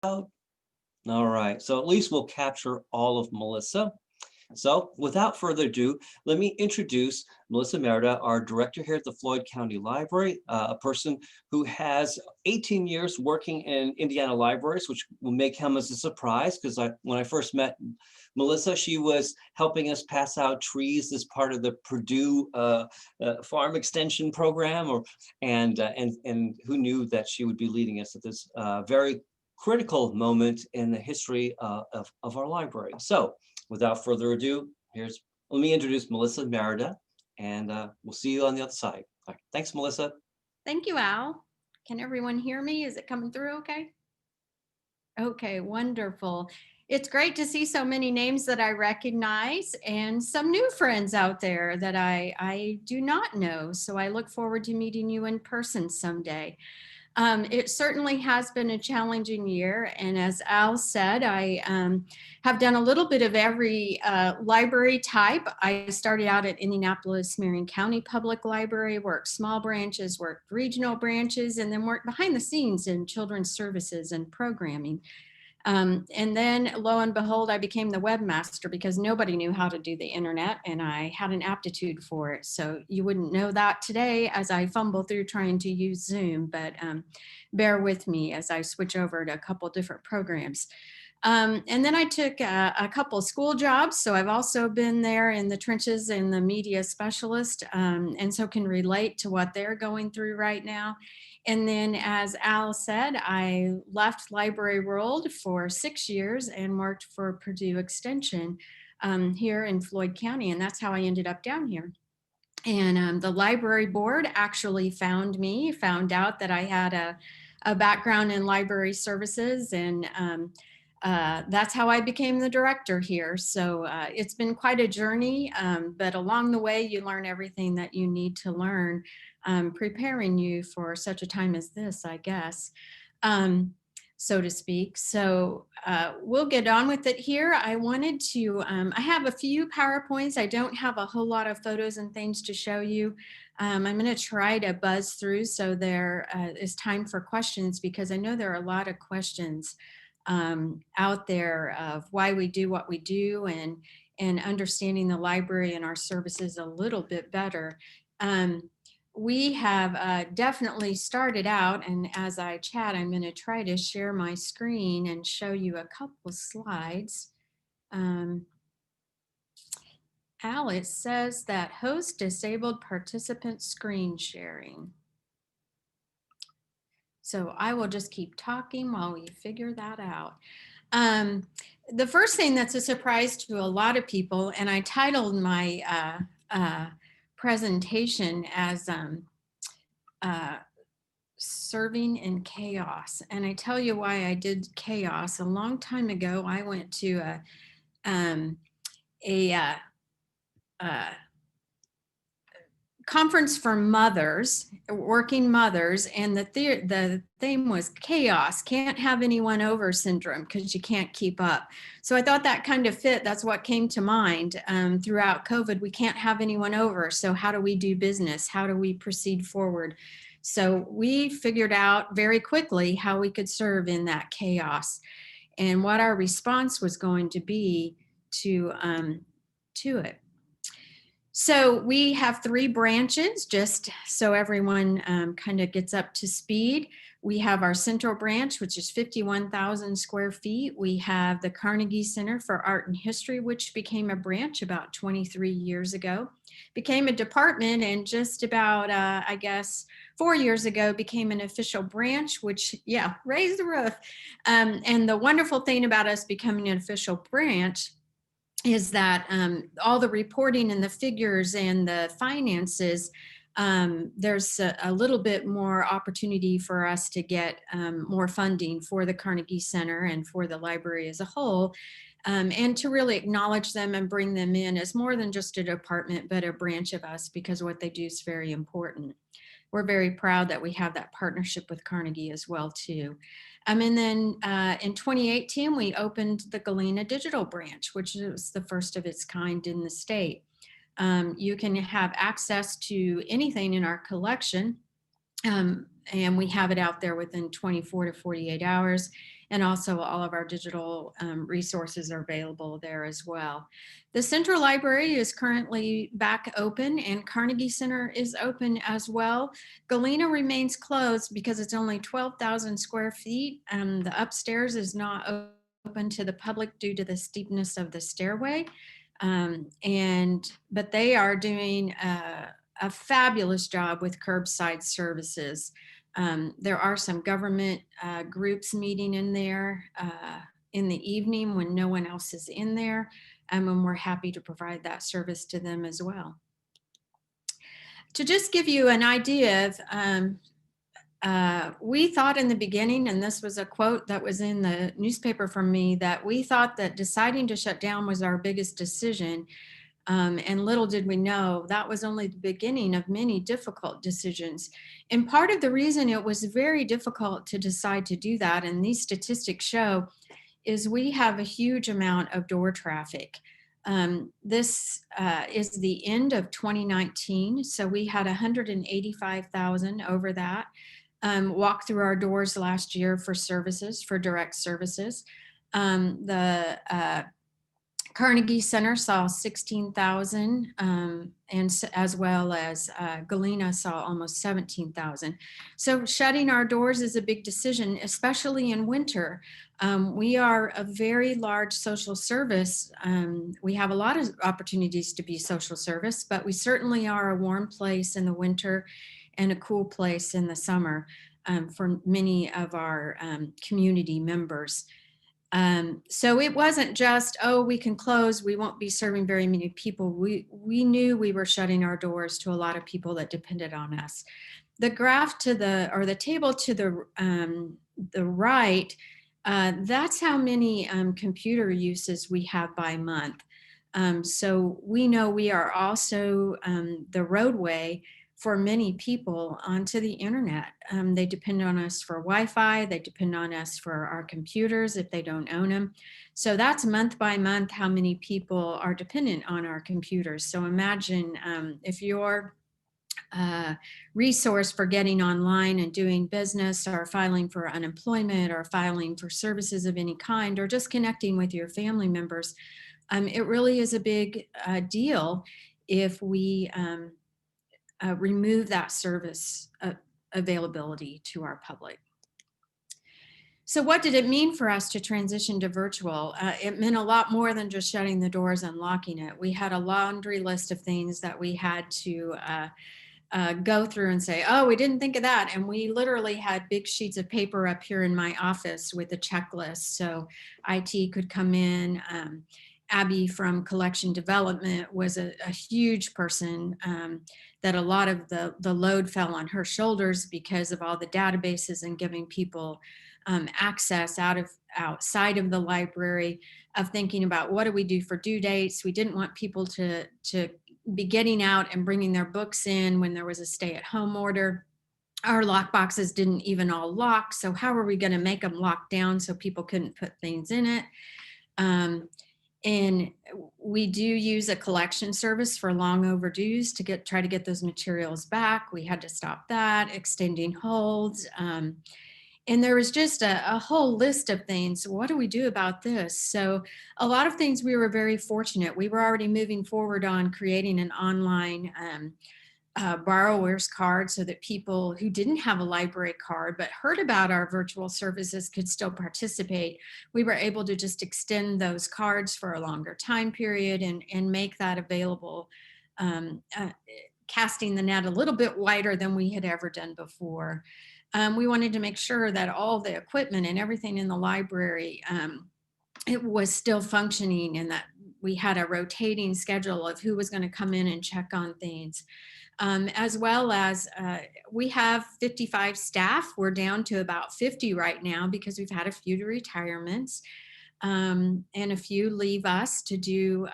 All right, so at least we'll capture all of Melissa. So without further ado, let me introduce Melissa Merida, our director here at the Floyd County Library, a person who has 18 years working in Indiana libraries, which will make him as a surprise because when I first met Melissa, she was helping us pass out trees as part of the Purdue Farm Extension Program, and who knew that she would be leading us at this very critical moment in the history of our library. So without further ado, let me introduce Melissa Merida, and we'll see you on the other side. All right, thanks, Melissa. Thank you, Al. Can everyone hear me? Is it coming through okay? Okay, wonderful. It's great to see so many names that I recognize and some new friends out there that I do not know. So I look forward to meeting you in person someday. It certainly has been a challenging year. And as Al said, I have done a little bit of every library type. I started out at Indianapolis Marion County Public Library, worked small branches, worked regional branches, and then worked behind the scenes in children's services and programming. And then lo and behold, I became the webmaster because nobody knew how to do the internet and I had an aptitude for it. So you wouldn't know that today as I fumble through trying to use Zoom, but bear with me as I switch over to a couple different programs. And then I took a couple school jobs. So I've also been there in the trenches and the media specialist, and so can relate to what they're going through right now. And then, as Al said, I left Library World for 6 years and worked for Purdue Extension here in Floyd County. And that's how I ended up down here. And the library board actually found out that I had a background in library services, and that's how I became the director here. So it's been quite a journey, but along the way, you learn everything that you need to learn, preparing you for such a time as this, I guess. So to speak. So we'll get on with it here. I wanted to, I have a few PowerPoints. I don't have a whole lot of photos and things to show you. I'm going to try to buzz through so there is time for questions because I know there are a lot of questions out there of why we do what we do and understanding the library and our services a little bit better. We have definitely started out, and as I chat, I'm going to try to share my screen and show you a couple slides. Al, it says that host disabled participant screen sharing. So I will just keep talking while we figure that out. The first thing that's a surprise to a lot of people, and I titled my presentation as Serving in Chaos. And I tell you why I did chaos. A long time ago, I went to a conference for mothers, working mothers, and the theme was chaos, can't have anyone over syndrome because you can't keep up. So I thought that kind of fit. That's what came to mind throughout COVID. We can't have anyone over. So how do we do business? How do we proceed forward? So we figured out very quickly how we could serve in that chaos and what our response was going to be to it. So we have three branches, just so everyone kind of gets up to speed. We have our central branch, which is 51,000 square feet. We have the Carnegie Center for Art and History, which became a branch about 23 years ago, became a department, and just about, I guess, 4 years ago became an official branch, which, yeah, raised the roof. And the wonderful thing about us becoming an official branch is that all the reporting and the figures and the finances, there's a little bit more opportunity for us to get more funding for the Carnegie Center and for the library as a whole, and to really acknowledge them and bring them in as more than just a department, but a branch of us, because what they do is very important. We're very proud that we have that partnership with Carnegie as well, too. And then in 2018, we opened the Galena Digital Branch, which was the first of its kind in the state. You can have access to anything in our collection, and we have it out there within 24 to 48 hours. And also all of our digital resources are available there as well. The Central Library is currently back open, and Carnegie Center is open as well. Galena remains closed because it's only 12,000 square feet. The upstairs is not open to the public due to the steepness of the stairway. But they are doing a fabulous job with curbside services. There are some government groups meeting in there in the evening when no one else is in there, and we're happy to provide that service to them as well. To just give you an idea of, we thought in the beginning, and this was a quote that was in the newspaper from me, that we thought that deciding to shut down was our biggest decision. And little did we know that was only the beginning of many difficult decisions. And part of the reason it was very difficult to decide to do that, and these statistics show, is we have a huge amount of door traffic. This is the end of 2019, so we had 185,000 over that walk through our doors last year for services, for direct services. The Carnegie Center saw 16,000, as well as Galena saw almost 17,000. So shutting our doors is a big decision, especially in winter. We are a very large social service. We have a lot of opportunities to be social service, but we certainly are a warm place in the winter and a cool place in the summer for many of our community members. So it wasn't just, oh, we can close, we won't be serving very many people. We knew we were shutting our doors to a lot of people that depended on us. The graph to the, or the table to the right, that's how many computer uses we have by month. So we know we are also the roadway for many people onto the internet. They depend on us for Wi-Fi, they depend on us for our computers if they don't own them. So that's month by month how many people are dependent on our computers. So imagine if your resource for getting online and doing business, or filing for unemployment, or filing for services of any kind, or just connecting with your family members, it really is a big deal if we remove that service availability to our public. So what did it mean for us to transition to virtual? It meant a lot more than just shutting the doors and locking it. We had a laundry list of things that we had to go through and say, oh, we didn't think of that. And we literally had big sheets of paper up here in my office with a checklist. So IT could come in. Abby from collection development was a huge person that a lot of the load fell on her shoulders because of all the databases and giving people access outside of the library, of thinking about what do we do for due dates. We didn't want people to be getting out and bringing their books in when there was a stay-at-home order. Our lock boxes didn't even all lock, so how are we going to make them lock down so people couldn't put things in it? And we do use a collection service for long overdues to try to get those materials back. We had to stop that, extending holds. And there was just a whole list of things. What do we do about this? So a lot of things we were very fortunate. We were already moving forward on creating an online borrower's card so that people who didn't have a library card but heard about our virtual services could still participate. We were able to just extend those cards for a longer time period and make that available, casting the net a little bit wider than we had ever done before. We wanted to make sure that all the equipment and everything in the library, it was still functioning, and that we had a rotating schedule of who was going to come in and check on things. As well as we have 55 staff. We're down to about 50 right now because we've had a few retirements and a few leave us to do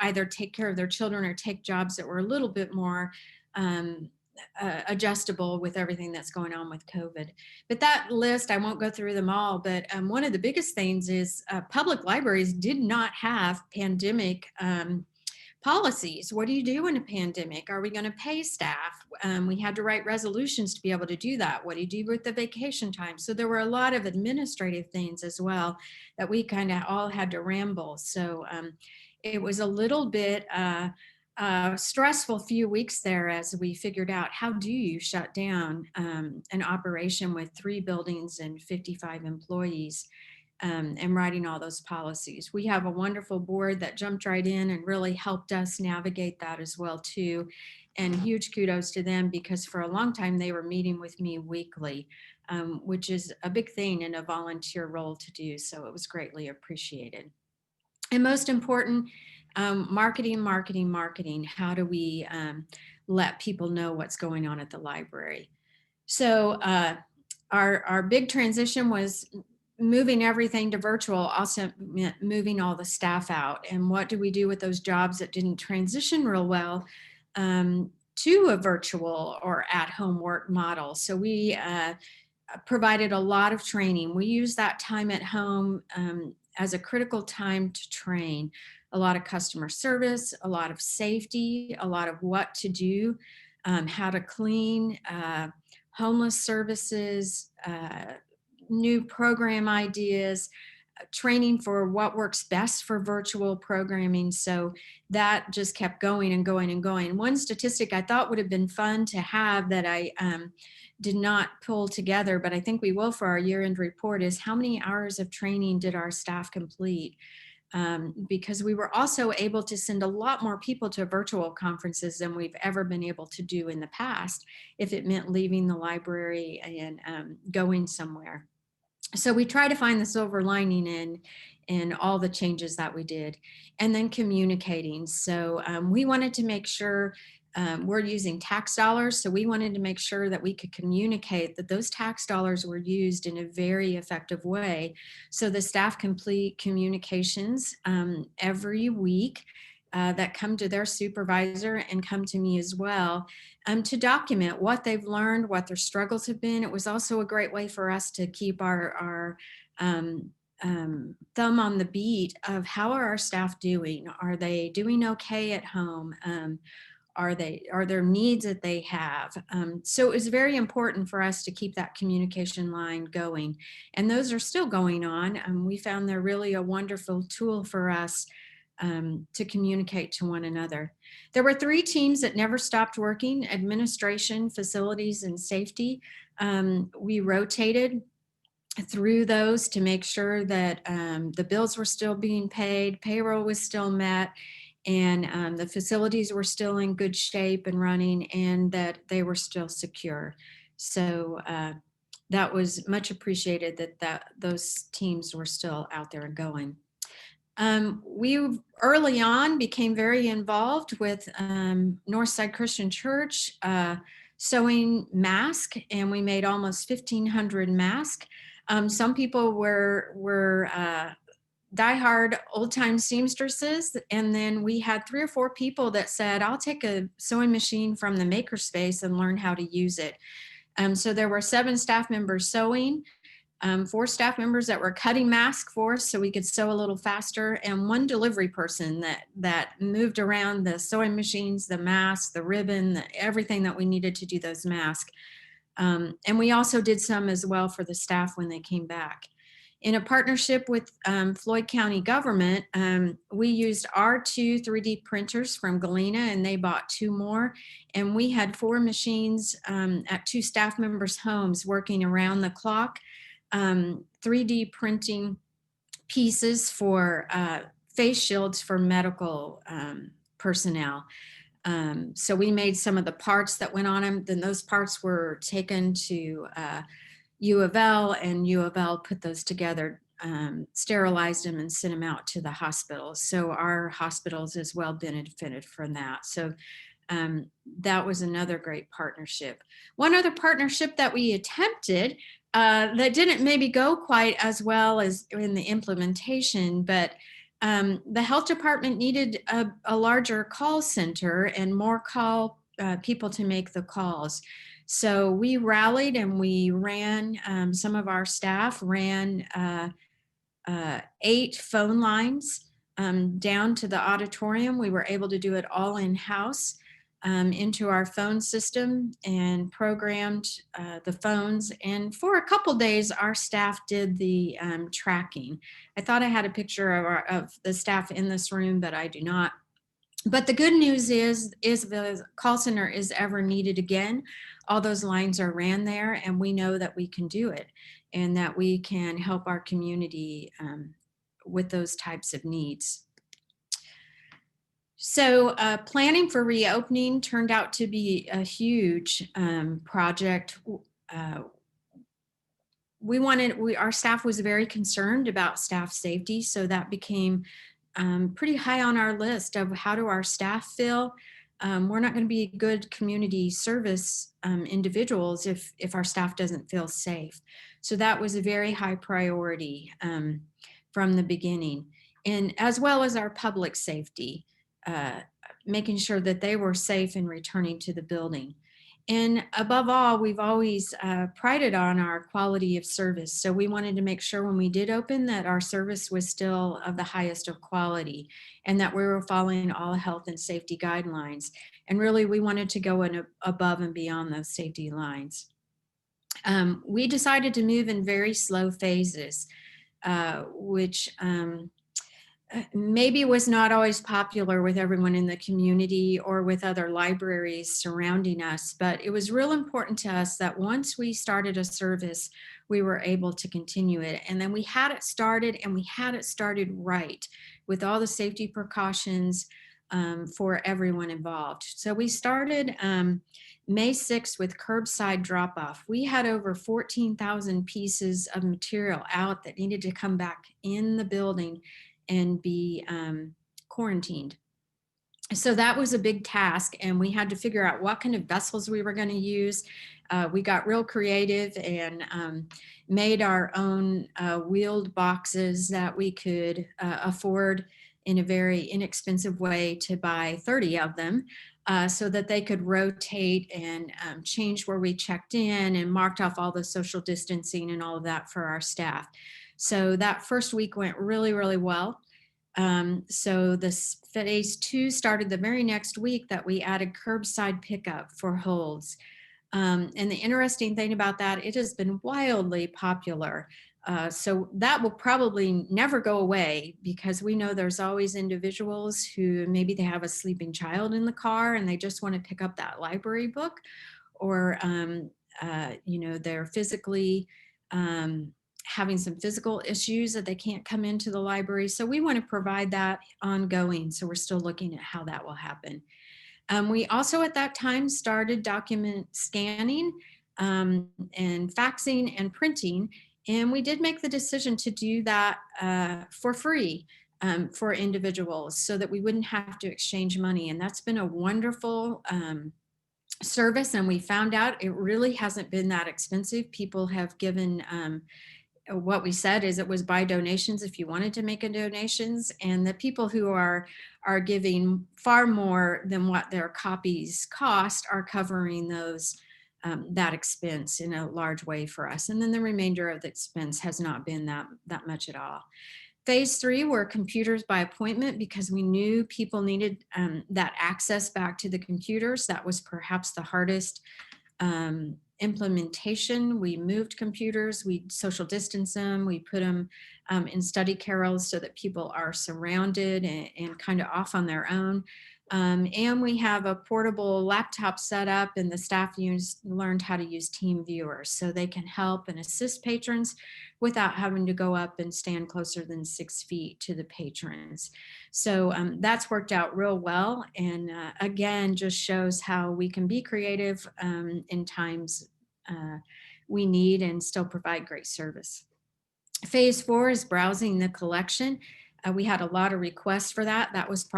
either take care of their children or take jobs that were a little bit more adjustable with everything that's going on with COVID. But that list, I won't go through them all, but one of the biggest things is public libraries did not have pandemic policies. What do you do in a pandemic? Are we going to pay staff? We had to write resolutions to be able to do that. What do you do with the vacation time? So there were a lot of administrative things as well that we kind of all had to ramble. So it was a little bit stressful few weeks there as we figured out how do you shut down an operation with 3 buildings and 55 employees. And writing all those policies. We have a wonderful board that jumped right in and really helped us navigate that as well too. And huge kudos to them because for a long time they were meeting with me weekly, which is a big thing in a volunteer role to do. So it was greatly appreciated. And most important, marketing, marketing, marketing. How do we let people know what's going on at the library? So our big transition was moving everything to virtual, also meant moving all the staff out. And what do we do with those jobs that didn't transition real well to a virtual or at-home work model? So we provided a lot of training. We use that time at home as a critical time to train. A lot of customer service, a lot of safety, a lot of what to do, how to clean, homeless services, new program ideas, training for what works best for virtual programming. So that just kept going and going and going. One statistic I thought would have been fun to have that I did not pull together, but I think we will for our year-end report is how many hours of training did our staff complete? Because we were also able to send a lot more people to virtual conferences than we've ever been able to do in the past, if it meant leaving the library and going somewhere. So we try to find the silver lining in all the changes that we did, and then communicating. So we wanted to make sure we're using tax dollars. So we wanted to make sure that we could communicate that those tax dollars were used in a very effective way. So the staff complete communications every week that come to their supervisor and come to me as well to document what they've learned, what their struggles have been. It was also a great way for us to keep our thumb on the beat of how are our staff doing? Are they doing okay at home? Are there needs that they have? So it was very important for us to keep that communication line going. And those are still going on. We found they're really a wonderful tool for us to communicate to one another. There were 3 teams that never stopped working: administration, facilities, and safety. We rotated through those to make sure that the bills were still being paid, payroll was still met, and the facilities were still in good shape and running, and that they were still secure. So that was much appreciated that those teams were still out there and going. We early on became very involved with Northside Christian Church sewing masks, and we made almost 1,500 masks. Some people were diehard old-time seamstresses, and then we had 3 or 4 people that said, I'll take a sewing machine from the makerspace and learn how to use it. So there were 7 staff members sewing, 4 staff members that were cutting masks for us so we could sew a little faster, and 1 delivery person that moved around the sewing machines, the masks, the ribbon, everything that we needed to do those masks. And we also did some as well for the staff when they came back. In a partnership with Floyd County government, we used our 2 3D printers from Galena, and they bought 2 more. And we had 4 machines at 2 staff members' homes working around the clock, 3D printing pieces for face shields for medical personnel. So we made some of the parts that went on them. Then those parts were taken to U of L, and U of L put those together, sterilized them, and sent them out to the hospitals. So our hospitals as well benefited from that. So that was another great partnership. One other partnership that we attempted that didn't maybe go quite as well as in the implementation, but the health department needed a larger call center and more people to make the calls. So we rallied and we ran, some of our staff ran 8 phone lines down to the auditorium. We were able to do it all in-house into our phone system and programmed the phones. And for a couple days, our staff did the tracking. I thought I had a picture of the staff in this room, but I do not. But the good news is the call center is ever needed again, all those lines are ran there, and we know that we can do it and that we can help our community with those types of needs. So planning for reopening turned out to be a huge project. Our staff was very concerned about staff safety, so that became pretty high on our list of how do our staff feel. We're not going to be good community service individuals if our staff doesn't feel safe. So that was a very high priority from the beginning, and as well as our public safety, making sure that they were safe in returning to the building. And above all, we've always prided on our quality of service. So we wanted to make sure when we did open that our service was still of the highest of quality and that we were following all health and safety guidelines. And really, we wanted to go above and beyond those safety lines. We decided to move in very slow phases, which maybe was not always popular with everyone in the community or with other libraries surrounding us, but it was real important to us that once we started a service, we were able to continue it. And then we had it started, and we had it started right with all the safety precautions for everyone involved. So we started May 6th with curbside drop-off. We had over 14,000 pieces of material out that needed to come back in the building and be quarantined. So that was a big task, and we had to figure out what kind of vessels we were going to use. We got real creative and made our own wheeled boxes that we could afford in a very inexpensive way to buy 30 of them so that they could rotate and change where we checked in, and marked off all the social distancing and all of that for our staff. So that first week went really, really well. So this phase 2 started the very next week that we added curbside pickup for holds. And the interesting thing about that, it has been wildly popular. So that will probably never go away, because we know there's always individuals who maybe they have a sleeping child in the car and they just want to pick up that library book, or they're physically having some physical issues that they can't come into the library. So we want to provide that ongoing. So we're still looking at how that will happen. We also at that time started document scanning and faxing and printing. And we did make the decision to do that for free for individuals so that we wouldn't have to exchange money. And that's been a wonderful service. And we found out it really hasn't been that expensive. People have given what we said is it was by donations if you wanted to make a donations, and the people who are giving far more than what their copies cost are covering those that expense in a large way for us. And then the remainder of the expense has not been that much at all. Phase 3 were computers by appointment, because we knew people needed that access back to the computers. That was perhaps the hardest implementation. We moved computers, we social distance them, we put them in study carrels so that people are surrounded and kind of off on their own. And we have a portable laptop set up, and the staff learned how to use team viewers so they can help and assist patrons without having to go up and stand closer than 6 feet to the patrons. So that's worked out real well. And again, just shows how we can be creative in times we need and still provide great service. Phase 4 is browsing the collection. We had a lot of requests for that. That was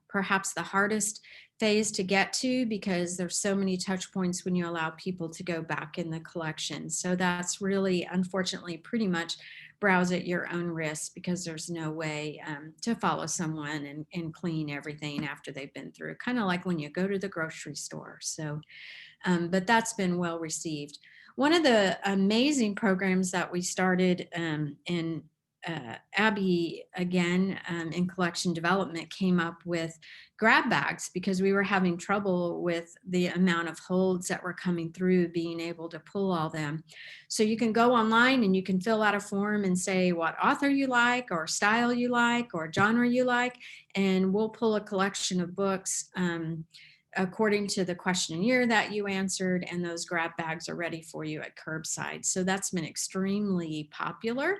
perhaps the hardest phase to get to, because there's so many touch points when you allow people to go back in the collection. So that's really, unfortunately, pretty much browse at your own risk, because there's no way to follow someone and clean everything after they've been through, kind of like when you go to the grocery store. So, but that's been well received. One of the amazing programs that we started in Abby, again, in collection development, came up with grab bags because we were having trouble with the amount of holds that were coming through, being able to pull all them. So you can go online and you can fill out a form and say what author you like, or style you like, or genre you like, and we'll pull a collection of books according to the questionnaire that you answered, and those grab bags are ready for you at curbside. So that's been extremely popular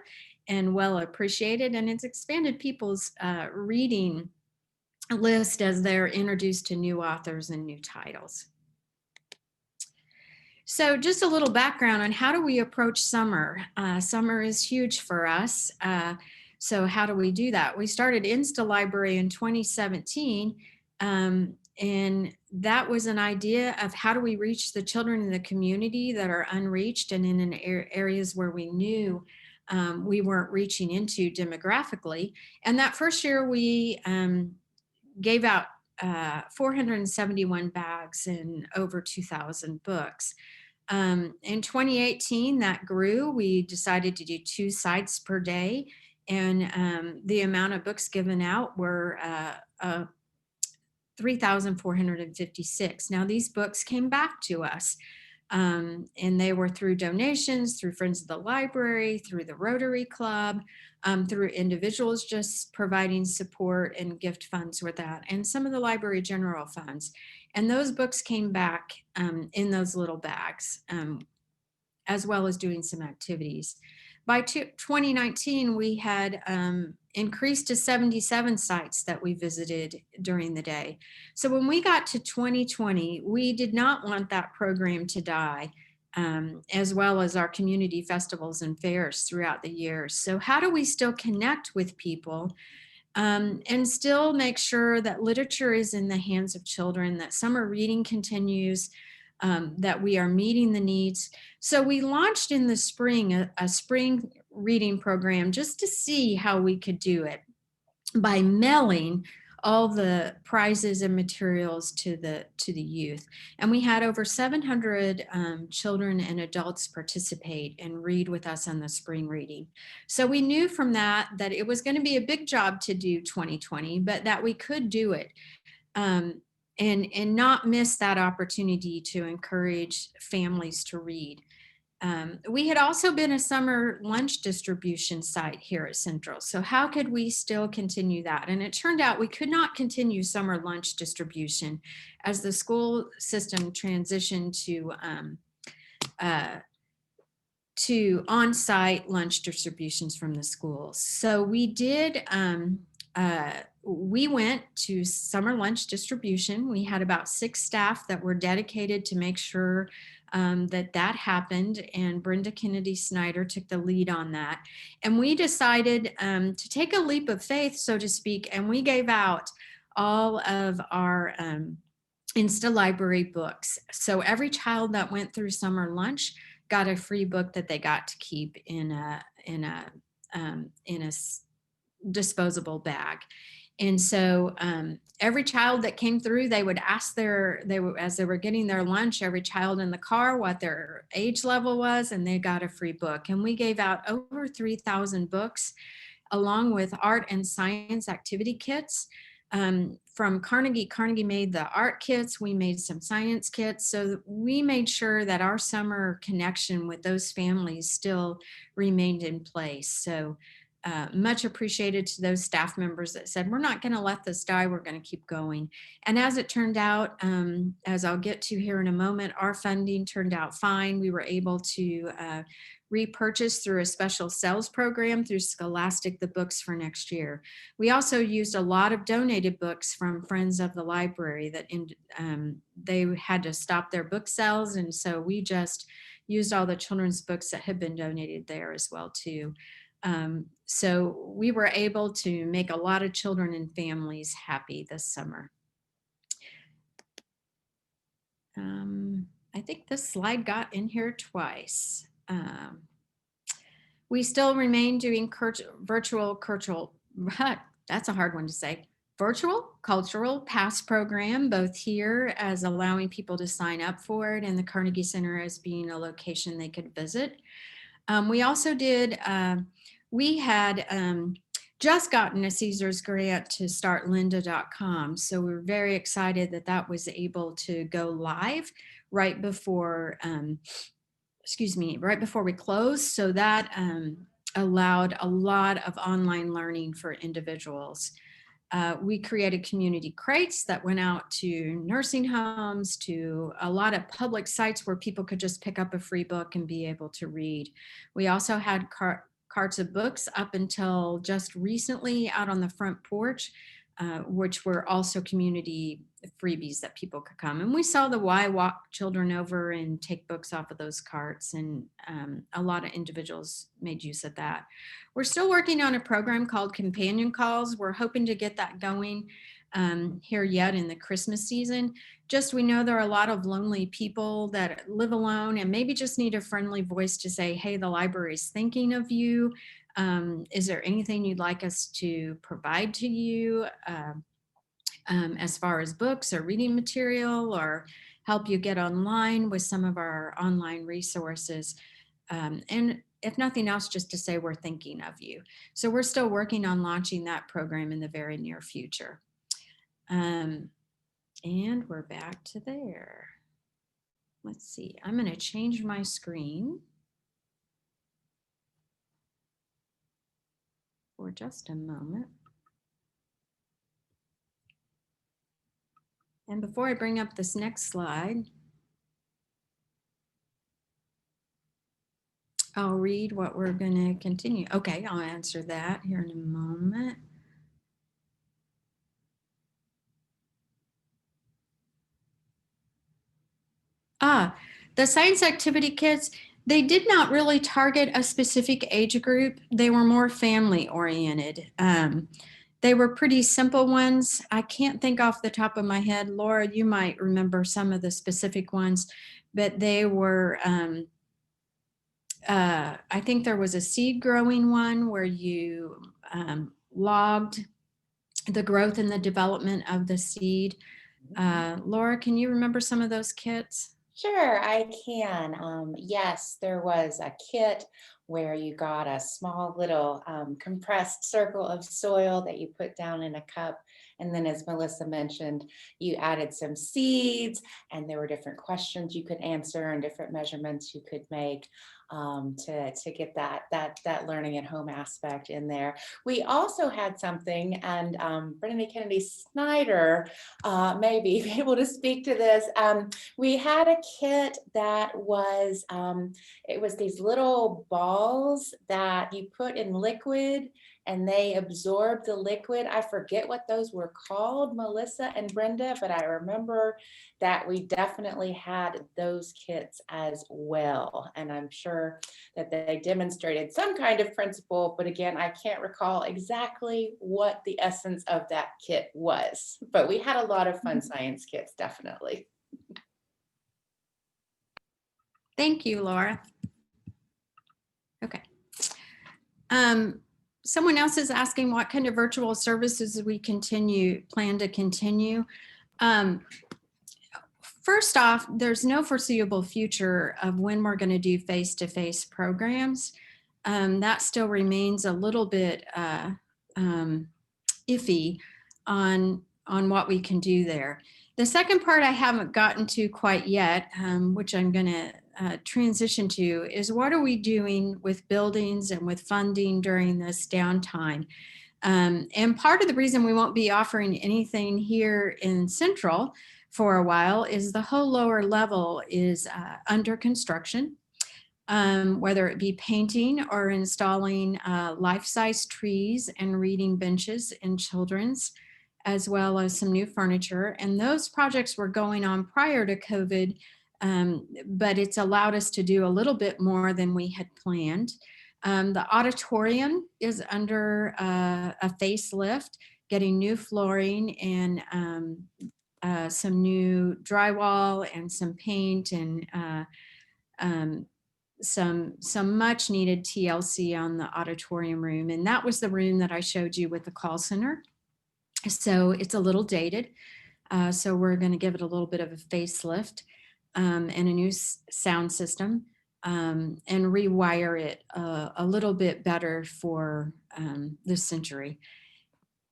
and well appreciated, and it's expanded people's reading list as they're introduced to new authors and new titles. So just a little background on how do we approach summer. Summer is huge for us. So how do we do that? We started Insta Library in 2017. And that was an idea of how do we reach the children in the community that are unreached and in areas where we knew we weren't reaching into demographically. And that first year we gave out 471 bags and over 2,000 books. In 2018, that grew. We decided to do 2 sites per day, and the amount of books given out were 3,456. Now, these books came back to us, and they were through donations, through Friends of the Library, through the Rotary Club, through individuals just providing support and gift funds with that, and some of the library general funds. And those books came back in those little bags, as well as doing some activities. By 2019, we had increased to 77 sites that we visited during the day. So when we got to 2020, we did not want that program to die, as well as our community festivals and fairs throughout the year. So how do we still connect with people and still make sure that literature is in the hands of children, that summer reading continues, that we are meeting the needs? So we launched in the spring a spring reading program just to see how we could do it by mailing all the prizes and materials to the youth. And we had over 700 children and adults participate and read with us on the spring reading. So we knew from that that it was going to be a big job to do 2020, but that we could do it. And not miss that opportunity to encourage families to read. We had also been a summer lunch distribution site here at Central. So how could we still continue that? And it turned out we could not continue summer lunch distribution as the school system transitioned to on-site lunch distributions from the schools. So we did, we went to summer lunch distribution. We had about 6 staff that were dedicated to make sure that happened, and Brenda Kennedy Snyder took the lead on that. And we decided to take a leap of faith, so to speak, and we gave out all of our Insta Library books. So every child that went through summer lunch got a free book that they got to keep in a disposable bag. And so every child that came through, they would ask as they were getting their lunch, every child in the car what their age level was, and they got a free book. And we gave out over 3,000 books, along with art and science activity kits. From Carnegie. Carnegie made the art kits, we made some science kits. So we made sure that our summer connection with those families still remained in place. So much appreciated to those staff members that said, we're not going to let this die, we're going to keep going. And as it turned out, as I'll get to here in a moment, our funding turned out fine. We were able to repurchase through a special sales program through Scholastic the books for next year. We also used a lot of donated books from Friends of the Library that they had to stop their book sales, and so we just used all the children's books that had been donated there as well too. So we were able to make a lot of children and families happy this summer. I think this slide got in here twice. We still remain doing virtual cultural, that's a hard one to say, virtual cultural pass program, both here as allowing people to sign up for it and the Carnegie Center as being a location they could visit. We also did we had just gotten a Caesars grant to start lynda.com. So we were very excited that that was able to go live right before, right before we closed. So that allowed a lot of online learning for individuals. We created community crates that went out to nursing homes, to a lot of public sites where people could just pick up a free book and be able to read. We also had carts of books up until just recently out on the front porch, which were also community freebies that people could come. And we saw the Y walk children over and take books off of those carts, and a lot of individuals made use of that. We're still working on a program called Companion Calls. We're hoping to get that going here yet in the Christmas season. Just we know there are a lot of lonely people that live alone and maybe just need a friendly voice to say, hey, the library is thinking of you. Is there anything you'd like us to provide to you as far as books or reading material, or help you get online with some of our online resources? And if nothing else, just to say we're thinking of you. So we're still working on launching that program in the very near future. And we're back to there. Let's see, I'm going to change my screen for just a moment. And before I bring up this next slide, I'll read what we're going to continue. Okay, I'll answer that here in a moment. The science activity kits, they did not really target a specific age group. They were more family oriented. They were pretty simple ones. I can't think off the top of my head. Laura, you might remember some of the specific ones, but they were, I think there was a seed growing one where you logged the growth and the development of the seed. Laura, can you remember some of those kits? Sure, I can. Yes, there was a kit where you got a small little compressed circle of soil that you put down in a cup. And then, as Melissa mentioned, you added some seeds, and there were different questions you could answer and different measurements you could make to get that learning at home aspect in there. We also had something, and Brittany Kennedy Snyder may be able to speak to this. We had a kit that was, it was these little balls that you put in liquid and they absorb the liquid. I forget what those were called, Melissa and Brenda, but I remember that we definitely had those kits as well. And I'm sure that they demonstrated some kind of principle, but again, I can't recall exactly what the essence of that kit was, but we had a lot of fun science kits, definitely. Thank you, Laura. Okay. Someone else is asking what kind of virtual services we plan to continue. First off, there's no foreseeable future of when we're going to do face-to-face programs. That still remains a little bit iffy on what we can do there. The second part I haven't gotten to quite yet, which I'm going to transition to, is what are we doing with buildings and with funding during this downtime? And part of the reason we won't be offering anything here in Central for a while is the whole lower level is under construction, whether it be painting or installing life-size trees and reading benches in children's, as well as some new furniture. And those projects were going on prior to COVID, but it's allowed us to do a little bit more than we had planned. The auditorium is under a facelift, getting new flooring and some new drywall and some paint and some much needed TLC on the auditorium room. And that was the room that I showed you with the call center. So it's a little dated. So we're going to give it a little bit of a facelift and a new sound system. and rewire it a little bit better for this century.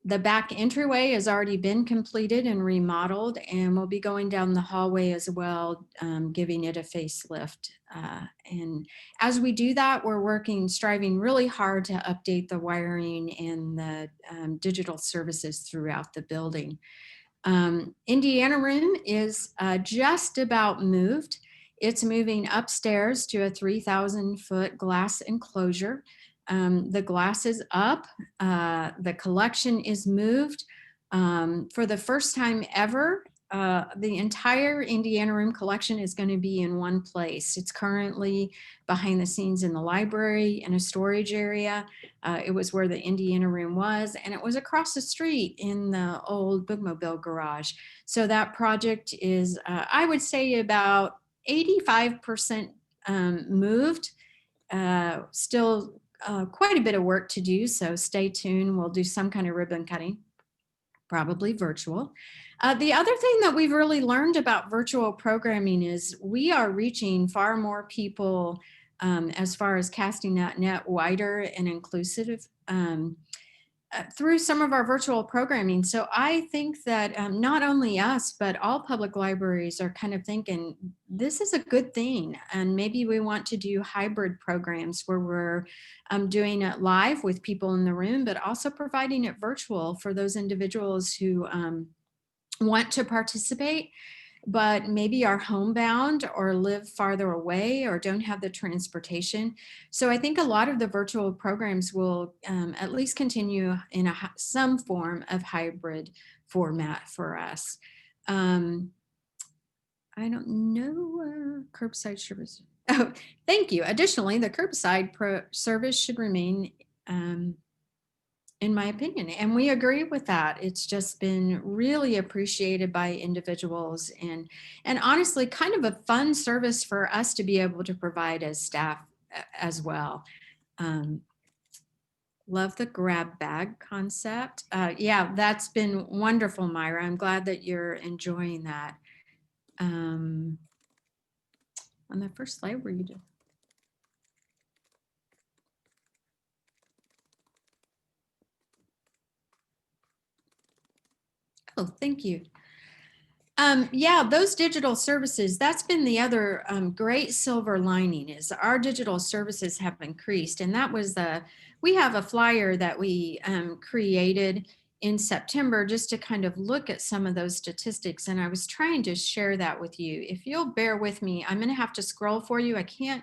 The back entryway has already been completed and remodeled, and we'll be going down the hallway as well, giving it a facelift. And as we do that, we're striving really hard to update the wiring and the digital services throughout the building. Indiana Room is just about moved. It's moving upstairs to a 3,000-foot glass enclosure. The glass is up. The collection is moved. For the first time ever, the entire Indiana Room collection is going to be in one place. It's currently behind the scenes in the library in a storage area. It was where the Indiana Room was, and it was across the street in the old Bookmobile garage. So that project is, I would say, about 85% moved. Still quite a bit of work to do, so stay tuned. We'll do some kind of ribbon cutting, probably virtual. The other thing that we've really learned about virtual programming is we are reaching far more people as far as casting that net wider and inclusive through some of our virtual programming. So I think that not only us, but all public libraries are kind of thinking this is a good thing. And maybe we want to do hybrid programs where we're doing it live with people in the room, but also providing it virtual for those individuals who want to participate, but maybe are homebound or live farther away or don't have the transportation. So I think a lot of the virtual programs will at least continue in some form of hybrid format for us. I don't know, curbside service. Oh, thank you. Additionally, the curbside service should remain in my opinion. And we agree with that. It's just been really appreciated by individuals and honestly kind of a fun service for us to be able to provide as staff as well. Love the grab bag concept. Yeah, that's been wonderful, Myra. I'm glad that you're enjoying that. On the first slide where you did. Oh, thank you. Yeah, those digital services, that's been the other great silver lining is our digital services have increased. And that was we have a flyer that we created in September just to kind of look at some of those statistics. And I was trying to share that with you. If you'll bear with me, I'm going to have to scroll for you. I can't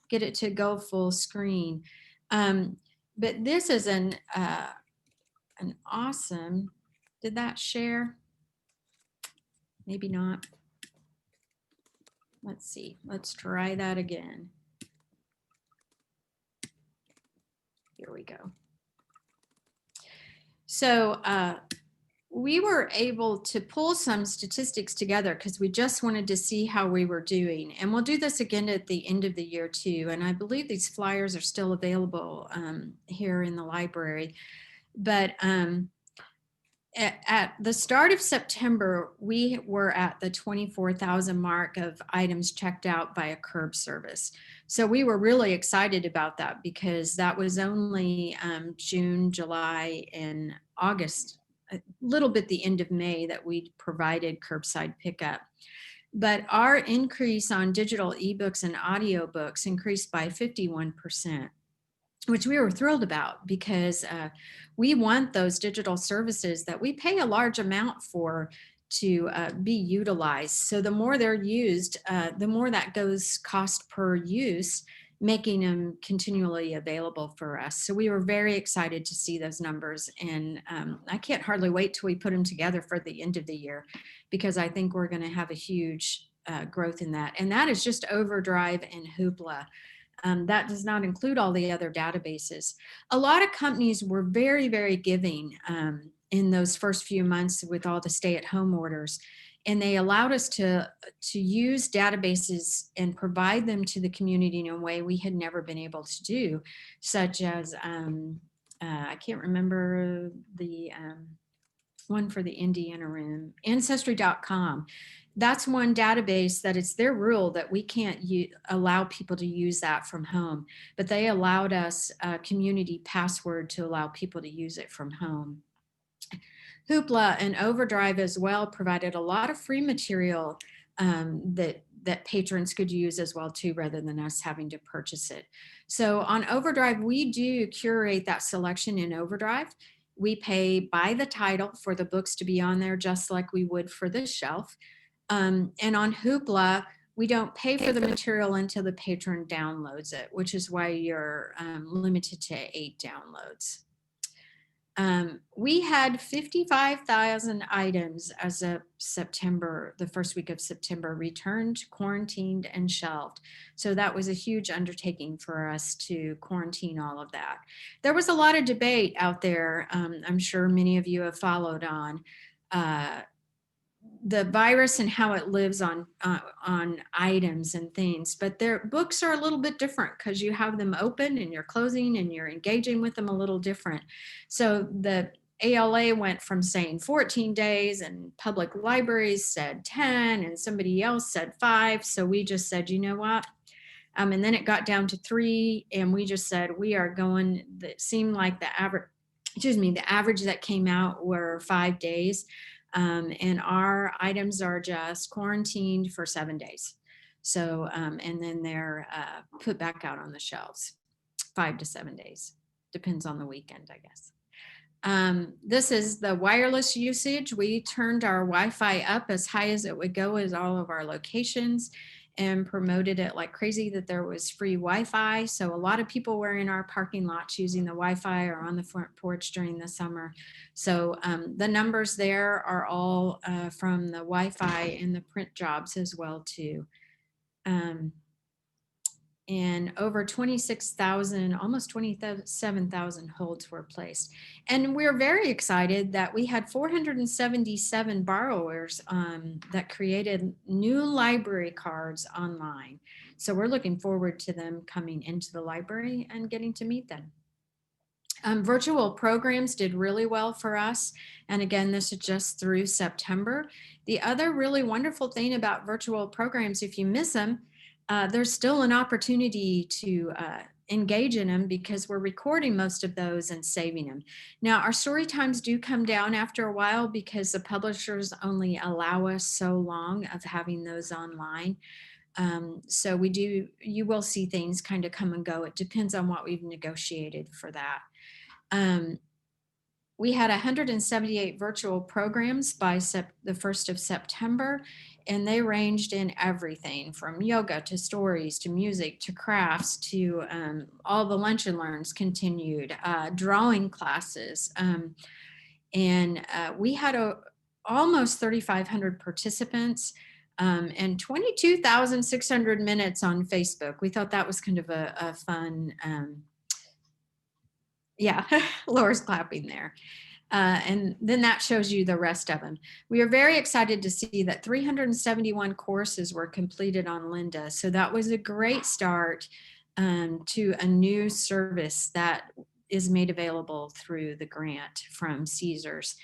get it to go full screen. But this is an awesome, did that share? Maybe not. Let's see. Let's try that again. Here we go. So we were able to pull some statistics together because we just wanted to see how we were doing. And we'll do this again at the end of the year too. And I believe these flyers are still available here in the library. But at the start of September, we were at the 24,000 mark of items checked out by a curb service. So we were really excited about that because that was only June, July, and August, a little bit the end of May that we provided curbside pickup. But our increase on digital ebooks and audiobooks increased by 51%. Which we were thrilled about because we want those digital services that we pay a large amount for to be utilized. So the more they're used, the more that goes cost per use, making them continually available for us. So we were very excited to see those numbers. And I can't hardly wait till we put them together for the end of the year because I think we're going to have a huge growth in that. And that is just Overdrive and Hoopla. That does not include all the other databases. A lot of companies were very, very giving in those first few months with all the stay-at-home orders. And they allowed us to use databases and provide them to the community in a way we had never been able to do, such as, I can't remember the one for the Indiana Room, Ancestry.com. that's one database that it's their rule that we can't allow people to use that from home, but they allowed us a community password to allow people to use it from home. Hoopla and Overdrive as well provided a lot of free material that patrons could use as well too, rather than us having to purchase it. So on Overdrive, we do curate that selection in Overdrive. We pay by the title for the books to be on there, just like we would for the shelf. And on Hoopla, we don't pay for the material until the patron downloads it, which is why you're limited to 8 downloads. We had 55,000 items as of September, the first week of September, returned, quarantined, and shelved. So that was a huge undertaking for us to quarantine all of that. There was a lot of debate out there. I'm sure many of you have followed on the virus and how it lives on items and things, but their books are a little bit different because you have them open and you're closing and you're engaging with them a little different. So the ALA went from saying 14 days and public libraries said 10 and somebody else said 5. So we just said, you know what? And then it got down to 3 and we just said, we are going, that seemed like the average that came out were 5 days. And our items are just quarantined for 7 days. So, and then they're put back out on the shelves, 5 to 7 days. Depends on the weekend, I guess. This is the wireless usage. We turned our Wi-Fi up as high as it would go at all of our locations and promoted it like crazy that there was free Wi-Fi. So a lot of people were in our parking lots using the Wi-Fi or on the front porch during the summer. So the numbers there are all from the Wi-Fi and the print jobs as well too. And over 26,000, almost 27,000 holds were placed. And we're very excited that we had 477 borrowers that created new library cards online. So we're looking forward to them coming into the library and getting to meet them. Virtual programs did really well for us. And again, this is just through September. The other really wonderful thing about virtual programs, if you miss them, there's still an opportunity to engage in them because we're recording most of those and saving them. Now, our story times do come down after a while because the publishers only allow us so long of having those online. So you will see things kind of come and go. It depends on what we've negotiated for that. We had 178 virtual programs by the 1st of September, and they ranged in everything from yoga to stories to music to crafts to all the lunch and learns continued, drawing classes. And we had almost 3,500 participants and 22,600 minutes on Facebook. We thought that was kind of a fun, yeah, Laura's clapping there. And then that shows you the rest of them. We are very excited to see that 371 courses were completed on Lynda. So that was a great start to a new service that is made available through the grant from Caesars.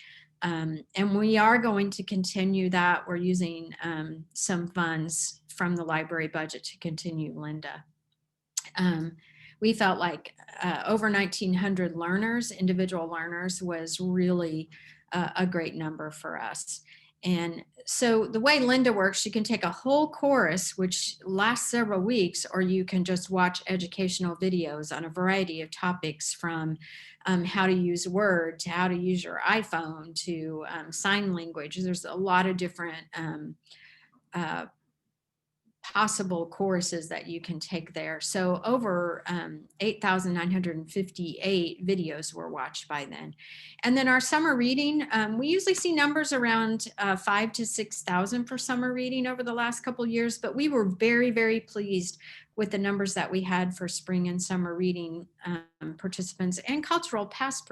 And we are going to continue that. We're using some funds from the library budget to continue Lynda. We felt like over 1,900 learners, individual learners, was really a great number for us. And so the way Lynda works, you can take a whole course, which lasts several weeks, or you can just watch educational videos on a variety of topics from how to use Word to how to use your iPhone to sign language. There's a lot of different possible courses that you can take there. So over 8,958 videos were watched by then. And then our summer reading, we usually see numbers around 5,000 to 6,000 for summer reading over the last couple of years, but we were very, very pleased with the numbers that we had for spring and summer reading participants and cultural pass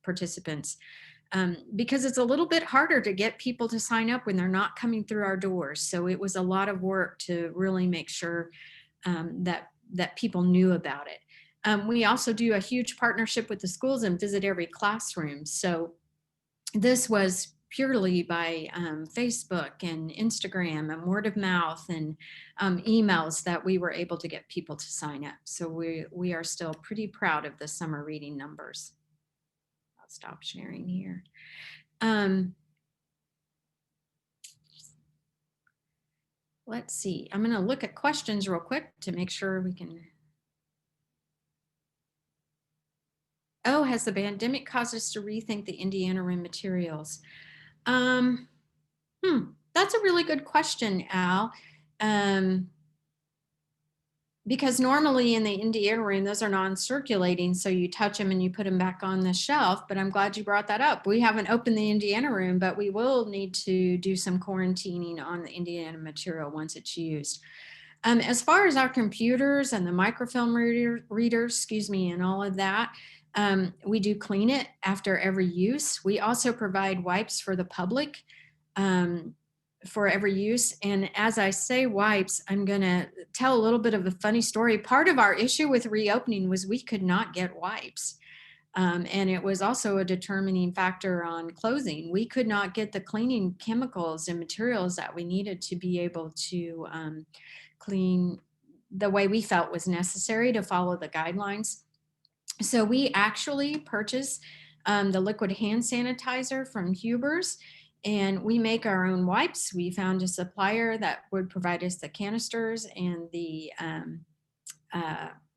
participants. Because it's a little bit harder to get people to sign up when they're not coming through our doors. So it was a lot of work to really make sure that people knew about it. We also do a huge partnership with the schools and visit every classroom. So this was purely by Facebook and Instagram and word of mouth and emails that we were able to get people to sign up. So we are still pretty proud of the summer reading numbers. I'll stop sharing here. Let's see, I'm going to look at questions real quick to make sure we can. Oh, has the pandemic caused us to rethink the Indiana room materials? That's a really good question, Al. Because normally in the Indiana room, those are non-circulating, so you touch them and you put them back on the shelf, but I'm glad you brought that up. We haven't opened the Indiana room, but we will need to do some quarantining on the Indiana material once it's used. As far as our computers and the microfilm readers, excuse me, and all of that, we do clean it after every use. We also provide wipes for the public for every use. And as I say wipes, I'm going to tell a little bit of a funny story. Part of our issue with reopening was we could not get wipes. And it was also a determining factor on closing. We could not get the cleaning chemicals and materials that we needed to be able to clean the way we felt was necessary to follow the guidelines. So we actually purchased the liquid hand sanitizer from Huber's, and we make our own wipes. We found a supplier that would provide us the canisters and the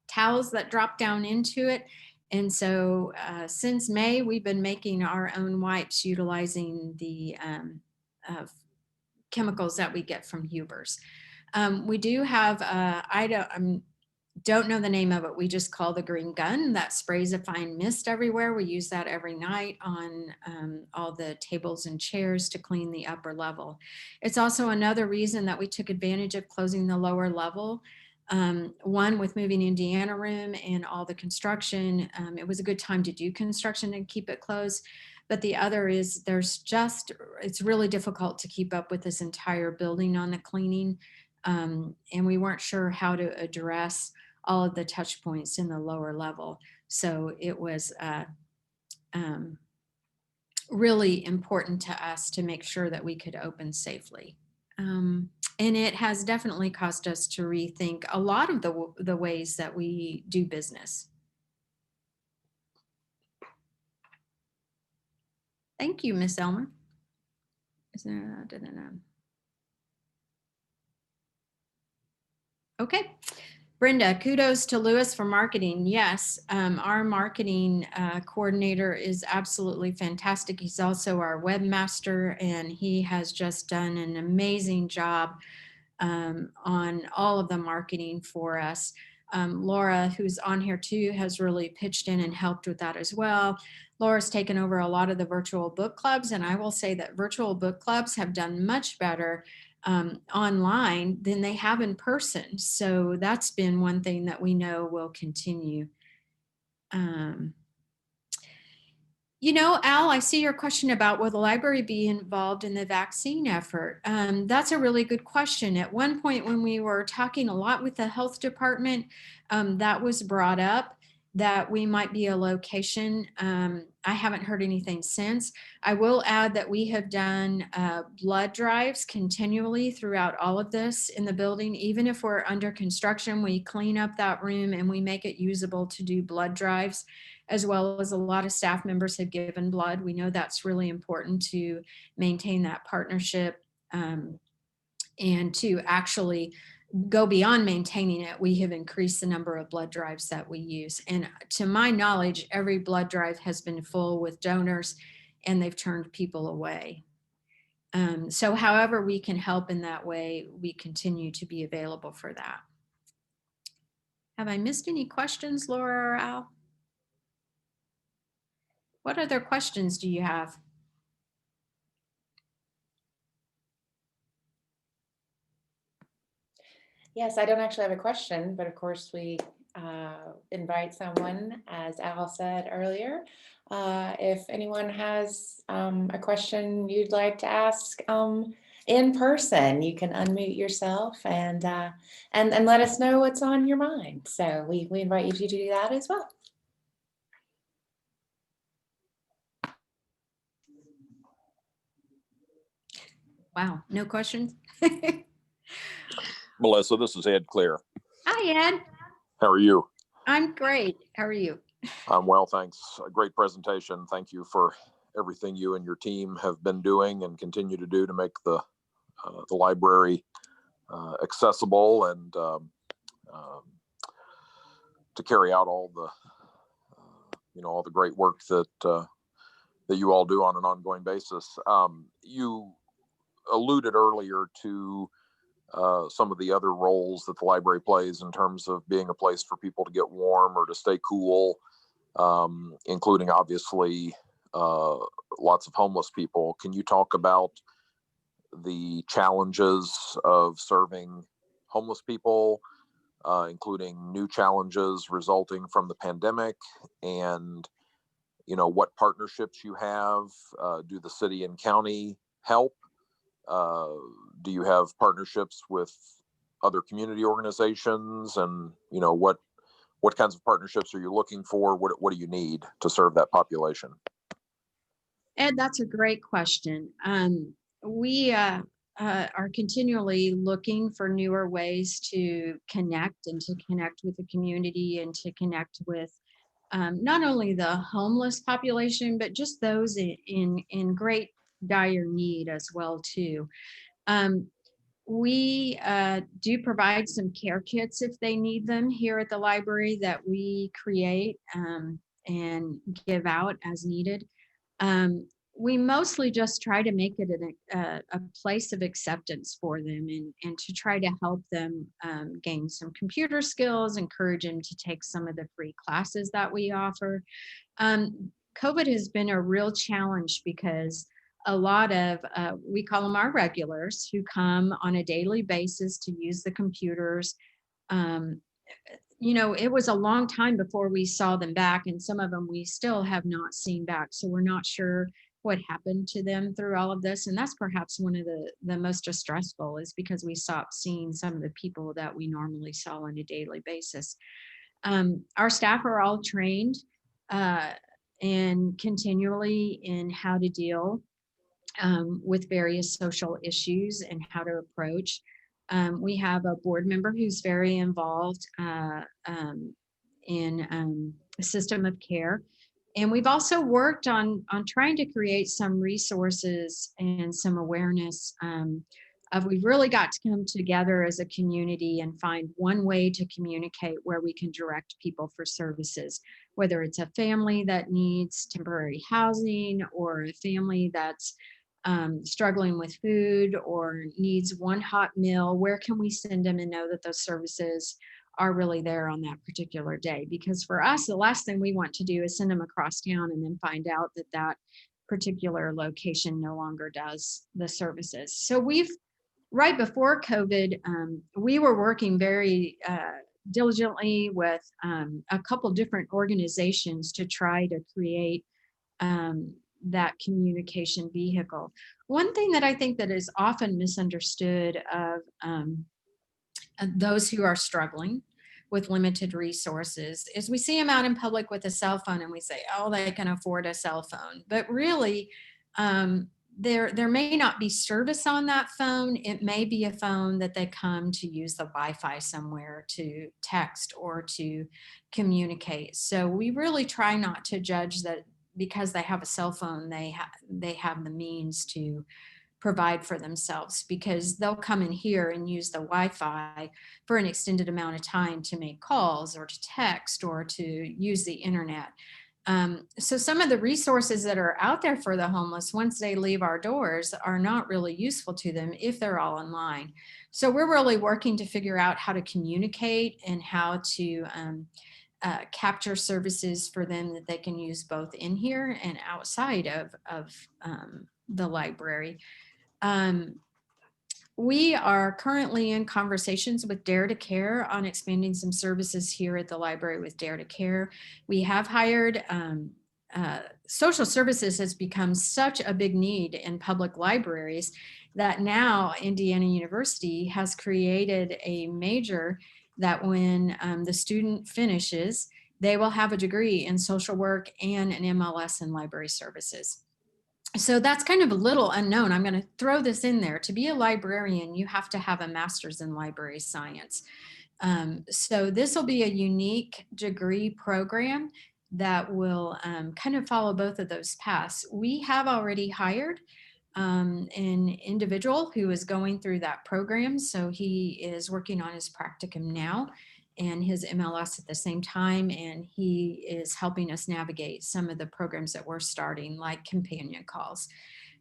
towels that drop down into it. And so since May, we've been making our own wipes utilizing the chemicals that we get from Huber's. We do have, I don't know the name of it. We just call the green gun that sprays a fine mist everywhere. We use that every night on all the tables and chairs to clean the upper level. It's also another reason that we took advantage of closing the lower level. One, with moving Indiana room and all the construction, it was a good time to do construction and keep it closed. But the other is it's really difficult to keep up with this entire building on the cleaning. And we weren't sure how to address all of the touch points in the lower level. So it was really important to us to make sure that we could open safely. And it has definitely caused us to rethink a lot of the ways that we do business. Thank you, Miss Elmer. Okay. Brenda, kudos to Lewis for marketing. Yes, our marketing coordinator is absolutely fantastic. He's also our webmaster, and he has just done an amazing job on all of the marketing for us. Laura, who's on here too, has really pitched in and helped with that as well. Laura's taken over a lot of the virtual book clubs, and I will say that virtual book clubs have done much better online than they have in person. So that's been one thing that we know will continue. You know, Al, I see your question about will the library be involved in the vaccine effort? That's a really good question. At one point when we were talking a lot with the health department, that was brought up that we might be a location. I haven't heard anything since. I will add that we have done blood drives continually throughout all of this in the building. Even if we're under construction, we clean up that room and we make it usable to do blood drives, as well as a lot of staff members have given blood. We know that's really important to maintain that partnership and to actually go beyond maintaining it. We have increased the number of blood drives that we use. And to my knowledge, every blood drive has been full with donors and they've turned people away. So however we can help in that way, we continue to be available for that. Have I missed any questions, Laura or Al? What other questions do you have? Yes, I don't actually have a question, but of course we invite someone, as Al said earlier. If anyone has a question you'd like to ask in person, you can unmute yourself and let us know what's on your mind. So we invite you to do that as well. Wow, no questions? Melissa, this is Ed Clear. Hi, Ed. How are you? I'm great. How are you? I'm well, thanks. A great presentation. Thank you for everything you and your team have been doing and continue to do to make the library accessible and to carry out all the all the great work that that you all do on an ongoing basis. You alluded earlier to some of the other roles that the library plays in terms of being a place for people to get warm or to stay cool, including obviously lots of homeless people. Can you talk about the challenges of serving homeless people, including new challenges resulting from the pandemic, and what partnerships you have? Do the city and county help? Do you have partnerships with other community organizations, and what kinds of partnerships are you looking for? What do you need to serve that population? Ed, that's a great question. We are continually looking for newer ways to connect and to connect with the community and to connect with not only the homeless population, but just those in great dire need as well too. Um, we do provide some care kits if they need them here at the library that we create and give out as needed. Um, we mostly just try to make it a place of acceptance for them and to try to help them gain some computer skills, encourage them to take some of the free classes that we offer. COVID has been a real challenge because a lot of, we call them our regulars, who come on a daily basis to use the computers. Um, it was a long time before we saw them back, and some of them we still have not seen back. So we're not sure what happened to them through all of this. And that's perhaps one of the most distressful, is because we stopped seeing some of the people that we normally saw on a daily basis. Our staff are all trained and continually in how to deal with various social issues and how to approach. We have a board member who's very involved in a system of care. And we've also worked on trying to create some resources and some awareness we've really got to come together as a community and find one way to communicate where we can direct people for services, whether it's a family that needs temporary housing or a family that's struggling with food or needs one hot meal. Where can we send them and know that those services are really there on that particular day? Because for us, the last thing we want to do is send them across town and then find out that that particular location no longer does the services. So right before COVID, we were working very diligently with a couple different organizations to try to create that communication vehicle. One thing that I think that is often misunderstood of those who are struggling with limited resources is we see them out in public with a cell phone and we say, oh, they can afford a cell phone. But really, there may not be service on that phone. It may be a phone that they come to use the Wi-Fi somewhere to text or to communicate. So we really try not to judge that because they have a cell phone, they have the means to provide for themselves, because they'll come in here and use the Wi-Fi for an extended amount of time to make calls or to text or to use the internet. So some of the resources that are out there for the homeless, once they leave our doors, are not really useful to them if they're all online. So we're really working to figure out how to communicate and how to capture services for them that they can use both in here and outside of the library. We are currently in conversations with Dare to Care on expanding some services here at the library with Dare to Care. We have hired, social services has become such a big need in public libraries that now Indiana University has created a major that when the student finishes, they will have a degree in social work and an MLS in library services. So that's kind of a little unknown. I'm going to throw this in there. To be a librarian, you have to have a master's in library science. So this will be a unique degree program that will kind of follow both of those paths. We have already hired an individual who is going through that program. So he is working on his practicum now and his MLS at the same time. And he is helping us navigate some of the programs that we're starting, like companion calls.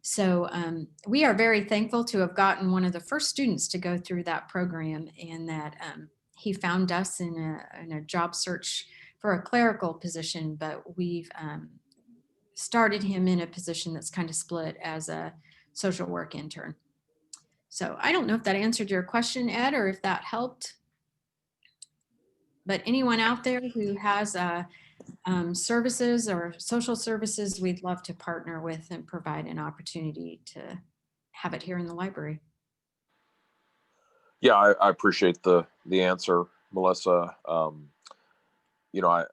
So we are very thankful to have gotten one of the first students to go through that program, and that he found us in a job search for a clerical position, but we've started him in a position that's kind of split as a social work intern. So I don't know if that answered your question, Ed, or if that helped. But anyone out there who has services or social services, we'd love to partner with and provide an opportunity to have it here in the library. Yeah, I appreciate the answer, Melissa. You know,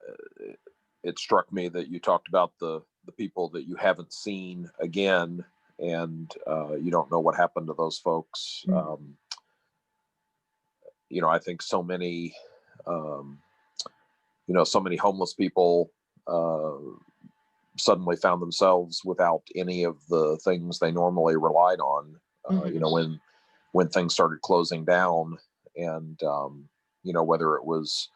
it struck me that you talked about the people that you haven't seen again, and you don't know what happened to those folks. You know, I think so many, you know, so many homeless people suddenly found themselves without any of the things they normally relied on. You know, when things started closing down, and you know, whether it was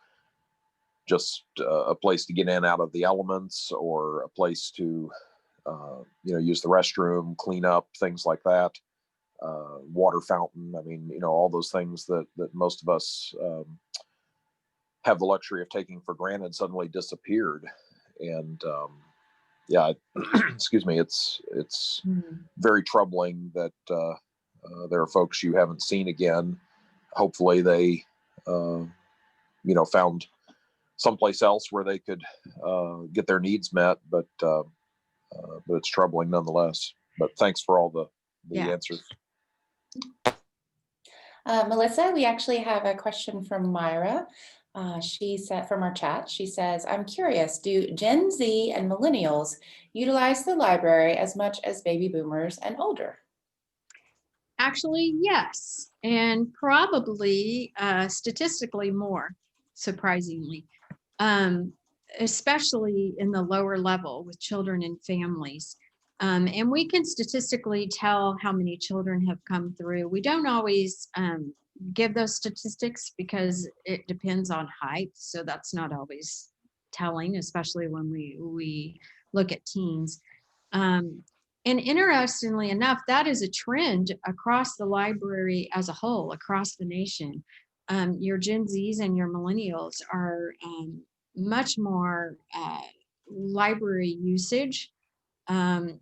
just a place to get in out of the elements, or a place to you know, use the restroom, clean up, things like that, water fountain. I mean, you know, all those things that most of us have the luxury of taking for granted suddenly disappeared. And yeah, excuse me, it's very troubling that there are folks you haven't seen again. Hopefully they you know, found someplace else where they could get their needs met, but it's troubling nonetheless. But thanks for all the answers. Melissa, we actually have a question from Myra. She said, from our chat, she says, I'm curious, do Gen Z and millennials utilize the library as much as baby boomers and older? Actually, yes, and probably statistically more, surprisingly, especially in the lower level with children and families. And we can statistically tell how many children have come through. We don't always give those statistics because it depends on height, so that's not always telling, especially when we look at teens. And interestingly enough, that is a trend across the library as a whole, across the nation. Your Gen Zs and your millennials are much more library usage,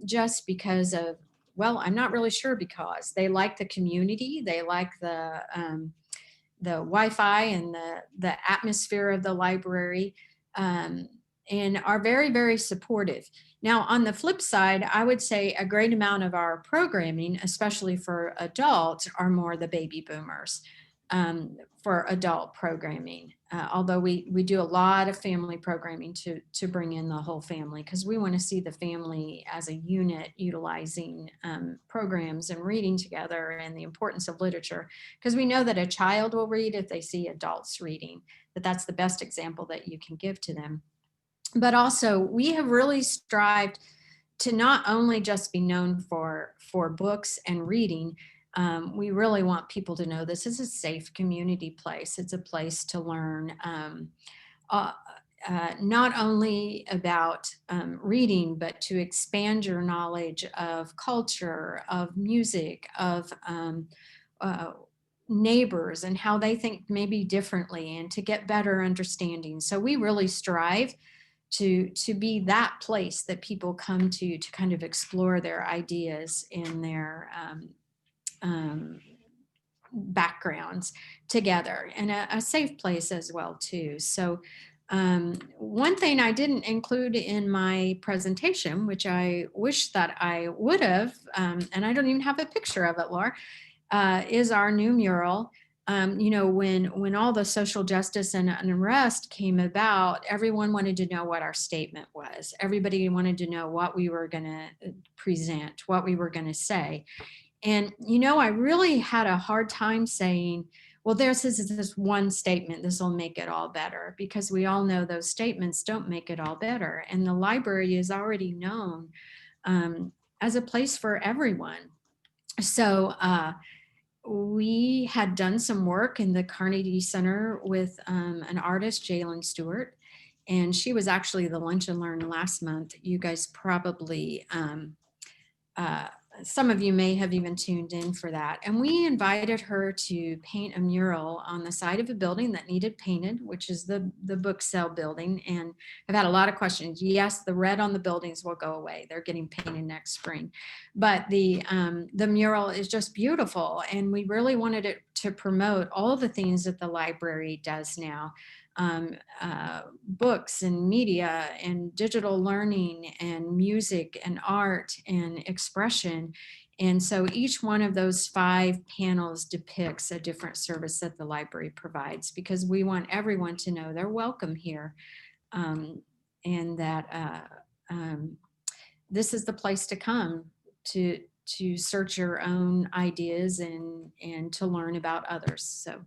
just because of, well, I'm not really sure, because they like the community, they like the Wi-Fi and the atmosphere of the library, and are very, very supportive. Now, on the flip side, I would say a great amount of our programming, especially for adults, are more the baby boomers for adult programming. Although we do a lot of family programming to bring in the whole family, because we want to see the family as a unit utilizing programs and reading together, and the importance of literature, because we know that a child will read if they see adults reading, that's the best example that you can give to them. But also, we have really strived to not only just be known for books and reading. We really want people to know this is a safe community place. It's a place to learn not only about reading, but to expand your knowledge of culture, of music, of neighbors and how they think maybe differently, and to get better understanding. So we really strive to be that place that people come to kind of explore their ideas and their backgrounds together, and a safe place as well too. So one thing I didn't include in my presentation, which I wish that I would have, and I don't even have a picture of it, Laura, is our new mural. you know, when all the social justice and unrest came about, everyone wanted to know what our statement was. Everybody wanted to know what we were going to present, what we were going to say. And, you know, I really had a hard time saying, well, there's this one statement, this will make it all better, because we all know those statements don't make it all better. And the library is already known as a place for everyone. So we had done some work in the Carnegie Center with an artist, Jalen Stewart, and she was actually the Lunch and Learn last month. You guys probably, some of you may have even tuned in for that. And we invited her to paint a mural on the side of a building that needed painted, which is the book sale building. And I've had a lot of questions. Yes, the red on the buildings will go away. They're getting painted next spring. But the mural is just beautiful. And we really wanted it to promote all the things that the library does now. Books and media and digital learning and music and art and expression. And so each one of those 5 panels depicts a different service that the library provides, because we want everyone to know they're welcome here, and that this is the place to come to search your own ideas and to learn about others. So.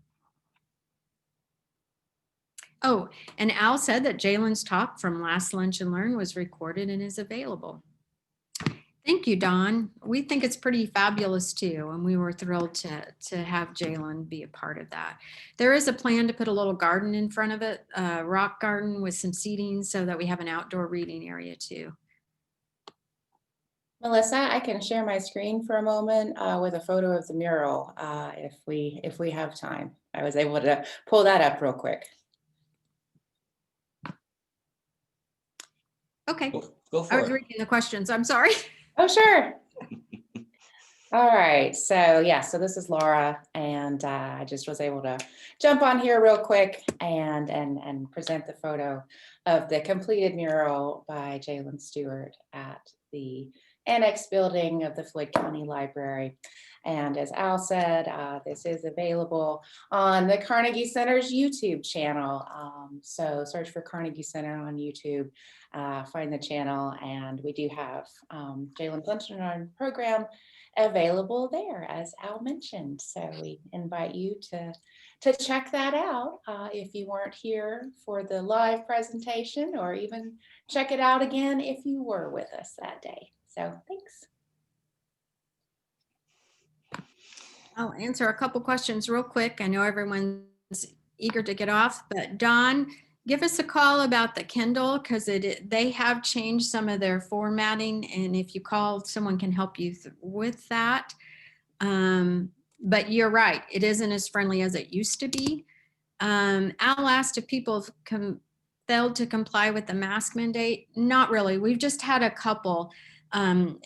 Oh, and Al said that Jalen's talk from last Lunch and Learn was recorded and is available. Thank you, Don. We think it's pretty fabulous too, and we were thrilled to have Jalen be a part of that. There is a plan to put a little garden in front of it, a rock garden with some seating, so that we have an outdoor reading area too. Melissa, I can share my screen for a moment with a photo of the mural if we have time. I was able to pull that up real quick. Okay, Go I for was it. reading the questions. I'm sorry. Oh, sure. All right, so yeah, so this is Laura, and I just was able to jump on here real quick and present the photo of the completed mural by Jalen Stewart at the annex building of the Floyd County Library. And as Al said, this is available on the Carnegie Center's YouTube channel. So search for Carnegie Center on YouTube, find the channel, and we do have Jalen's Lunch and Learn program available there, as Al mentioned. So we invite you to check that out if you weren't here for the live presentation, or even check it out again if you were with us that day. So thanks. I'll answer a couple questions real quick. I know everyone's eager to get off, but Don, give us a call about the Kindle, because they have changed some of their formatting, and if you call, someone can help you with that. But you're right, it isn't as friendly as it used to be. Al asked if people have failed to comply with the mask mandate. Not really. We've just had a couple, and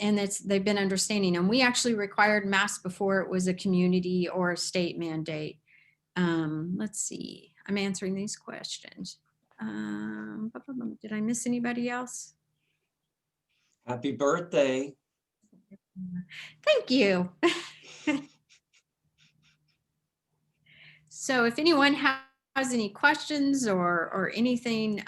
they've been understanding. And we actually required masks before it was a community or a state mandate. Let's see. I'm answering these questions. Did I miss anybody else? Happy birthday. Thank you. So if anyone has any questions or anything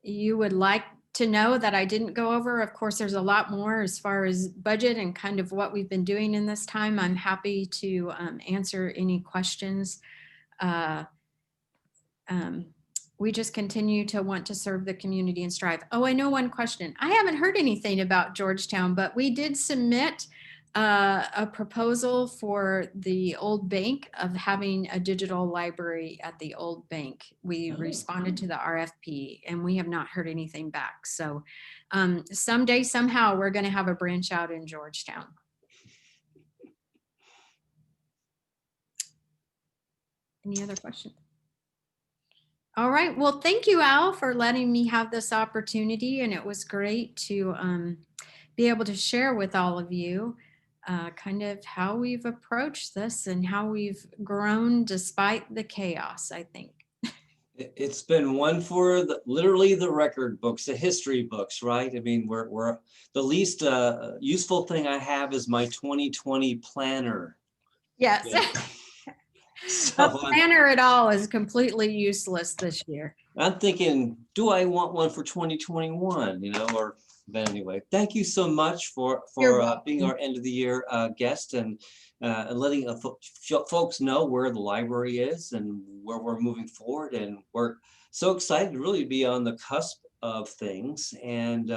you would like to know that I didn't go over, of course, there's a lot more as far as budget and kind of what we've been doing in this time. I'm happy to answer any questions. We just continue to want to serve the community and strive. Oh, I know one question. I haven't heard anything about Georgetown, but we did submit a proposal for the old bank of having a digital library at the old bank. We responded to the RFP and we have not heard anything back. So someday, somehow, we're going to have a branch out in Georgetown. Any other questions? All right. Well, thank you, Al, for letting me have this opportunity. And it was great to be able to share with all of you kind of how we've approached this and how we've grown despite the chaos, I think. It's been one for literally the record books, the history books, right? I mean, we're the least useful thing I have is my 2020 planner. Yes. Yeah. A So planner at all is completely useless this year. I'm thinking, do I want one for 2021, but anyway, thank you so much for You're being our end of the year guest and letting folks know where the library is and where we're moving forward. And we're so excited to really be on the cusp of things. And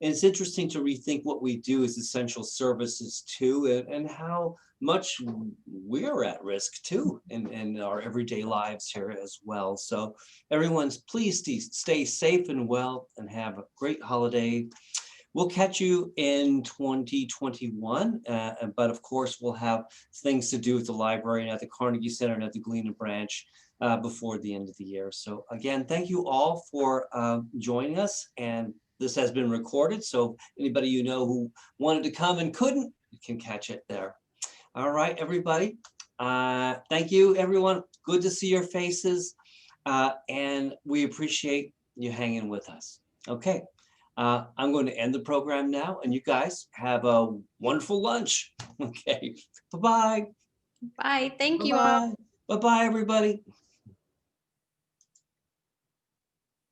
it's interesting to rethink what we do as essential services too, and how much we're at risk too in our everyday lives here as well. So everyone's please stay safe and well and have a great holiday. We'll catch you in 2021, but of course we'll have things to do at the library and at the Carnegie Center and at the Galena Branch before the end of the year. So again, thank you all for joining us, and this has been recorded, so anybody who wanted to come and couldn't, you can catch it there. All right, everybody. Thank you, everyone. Good to see your faces. And we appreciate you hanging with us. Okay, I'm going to end the program now, and you guys have a wonderful lunch. Okay, bye-bye. Bye. Thank you all. Bye-bye. Bye-bye, everybody.